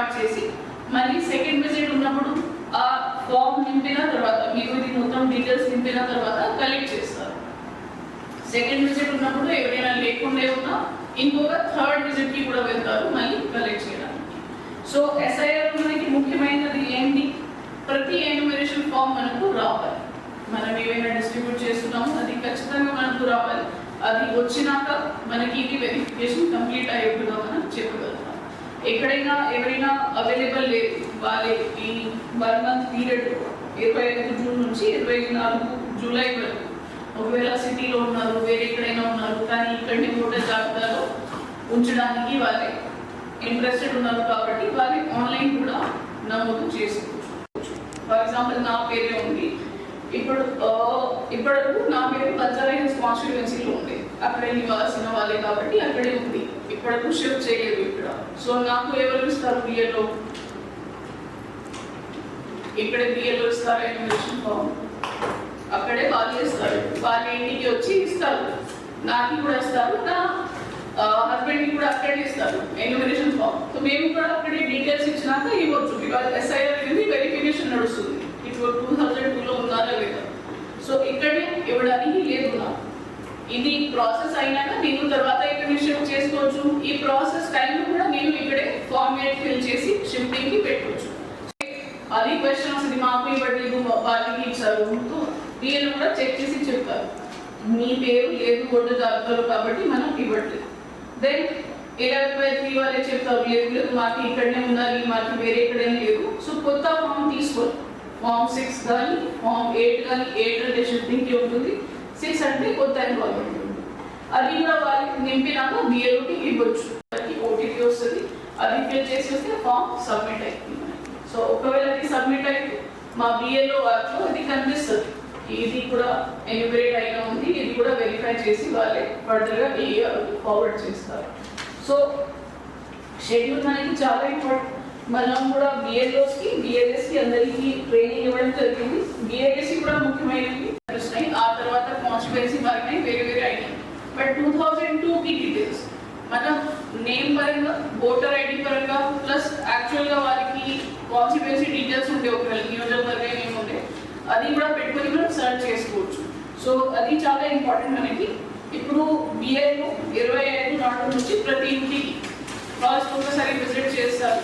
Start చేసి మళ్ళీ second visit ఉన్నప్పుడు ఆ ఫామ్ నింపిన తర్వాత మీరు ఇది మొత్తం డీటెయిల్స్ నింపిన తర్వాత కలెక్ట్ చేస్తారు. సెకండ్ విజిట్ ఉన్నప్పుడు ఎవరైనా లేకుండా ఉన్నా ఇంకొక థర్డ్ విజిట్ కి కూడా వెళ్తారు మళ్ళీ కలెక్ట్ చేయడానికి. సో ఎస్ఐఆర్ మనకి ముఖ్యమైనది ఏంటి, ప్రతి ఎన్యూమరేషన్ ఫామ్ మనకు రావాలి. మనం ఏమైనా డిస్ట్రిబ్యూట్ చేస్తున్నాము అది ఖచ్చితంగా మనకు రావాలి. అది వచ్చినాక మనకి ఇది వెరిఫికేషన్ కంప్లీట్ అయ్యేట్టుగా మనం చెప్పగలుగుతాం. ఎక్కడైనా ఎవరైనా అవైలబుల్ లేదు వాళ్ళే ఈ 1 మంత్ పీరియడ్ 25 జూన్ నుంచి 24 జూలై వరకు ఒకవేళ సిటీలో ఉన్నారు, వేరే ఎక్కడైనా ఉన్నారు కానీ ఇక్కడిని ఓటర్ జాబితాలో ఉంచడానికి వాళ్ళే ఇంట్రెస్టెడ్ ఉన్నారు కాబట్టి వాళ్ళే ఆన్లైన్ కూడా నమోదు చేసుకోవచ్చు. ఫర్ ఎగ్జాంపుల్ నా పేరే ఉంది, ఇప్పటివరకు నా పేరు బంజారాహిల్స్ కాన్స్టిట్యుయెన్సీలో ఉంది, అక్కడే నివాసిన వాళ్ళే కాబట్టి అక్కడే ఉంది, ఇప్పటివరకు షిఫ్ట్ చేయలేదు ఇక్కడ. సో నాకు ఎవరు ఇస్తారు బిఏలో, ఇక్కడే బిఏలో ఇస్తారు ఎన్యూమరేషన్ ఫామ్, అక్కడే వాళ్ళు ఇస్తారు, వాళ్ళ ఇంటికి వచ్చి ఇస్తారు, నాకు కూడా ఇస్తారు, నా హస్బెండ్కి కూడా అక్కడే ఇస్తారు ఎన్యూమరేషన్ ఫామ్. సో మేము కూడా అక్కడే డీటెయిల్స్ ఇచ్చినాక ఇవ్వచ్చు. బికాజ్ ఎస్ఐఆర్ అనేది వెరిఫికేషన్ నడుస్తుంది, ఇప్పుడు 2002లో ఉన్నారా లేదా. సో ఇక్కడే ఇవ్వడానికి లేదు నాకు. ఇది ప్రాసెస్ అయినాక నేను తర్వాత ఇక్కడ షిఫ్ట్ చేసుకోవచ్చు. ఈ ప్రాసెస్ టైంలో కూడా నేను ఇక్కడే ఫార్మేట్ ఫిల్ చేసి షిఫ్టింగ్కి పెట్టుకోవచ్చు. అది క్వశ్చన్స్ ఇది మాకు ఇవ్వట్లేదు వాళ్ళకి ఇచ్చారు, వీళ్ళు కూడా చెక్ చేసి చెప్తారు మీ పేరు లేదు ఓటర్ జాబితాలో కాబట్టి మనం ఇవ్వట్లేదు. దెన్ 11/3 వాళ్ళే చెప్తారు లేదు లేదు మాకు ఇక్కడనే ఉండాలి, మాకు వేరే ఎక్కడైనా లేదు. సో కొత్త ఫామ్ తీసుకోవాలి, ఫామ్ 6 కానీ ఫామ్ 8 కానీ, 8 అంటే షిఫ్టింగ్కి ఉంటుంది, 6 అంటే కొత్త ఎన్రోల్మెంట్ ఉంటుంది. అది కూడా వాళ్ళకి నింపినాక బిఏలోకి ఇవ్వచ్చు, వాళ్ళకి ఓటీపీ వస్తుంది, అది ఫిల్ చేసి వస్తే ఫామ్ సబ్మిట్ అవుతుంది. సో ఒకవేళ అది సబ్మిట్ అయితే మా బిఏలో యాప్లో అది కనిపిస్తుంది, ఇది కూడా ఎన్యూమరేట్ అయినా ఉంది, ఇది కూడా వెరిఫై చేసి వాళ్ళే ఫర్దర్గా ఫార్వర్డ్ చేస్తారు. సో షెడ్యూల్ మనకి చాలా ఇంపార్టెంట్. మనం కూడా బిఎల్ఓస్కి బిఎల్ఎస్కి అందరికీ ట్రైనింగ్ ఇవ్వడం జరిగింది. బిఎల్ఎస్కి కూడా ముఖ్యమైనవి వస్తున్నాయి, ఆ తర్వాత కాన్స్టిట్యుయెన్సీ మారినాయి, వేరే వేరే అయినాయి. బట్ 2002కి డీటెయిల్స్ మనం నేమ్ పరంగా, ఓటర్ ఐడి పరంగా, ప్లస్ యాక్చువల్గా వారికి కాన్స్టిట్యుయెన్సీ డీటెయిల్స్ ఉండే ఒకవేళ నియోజకవర్గం ఏముండే అది కూడా పెట్టుకొని మనం సర్చ్ చేసుకోవచ్చు. సో అది చాలా ఇంపార్టెంట్ మనకి. ఇప్పుడు బిఐలో 25 నాడు నుంచి ప్రతి ఇంటికి ఫస్ట్ ఒకసారి విజిట్ చేస్తారు.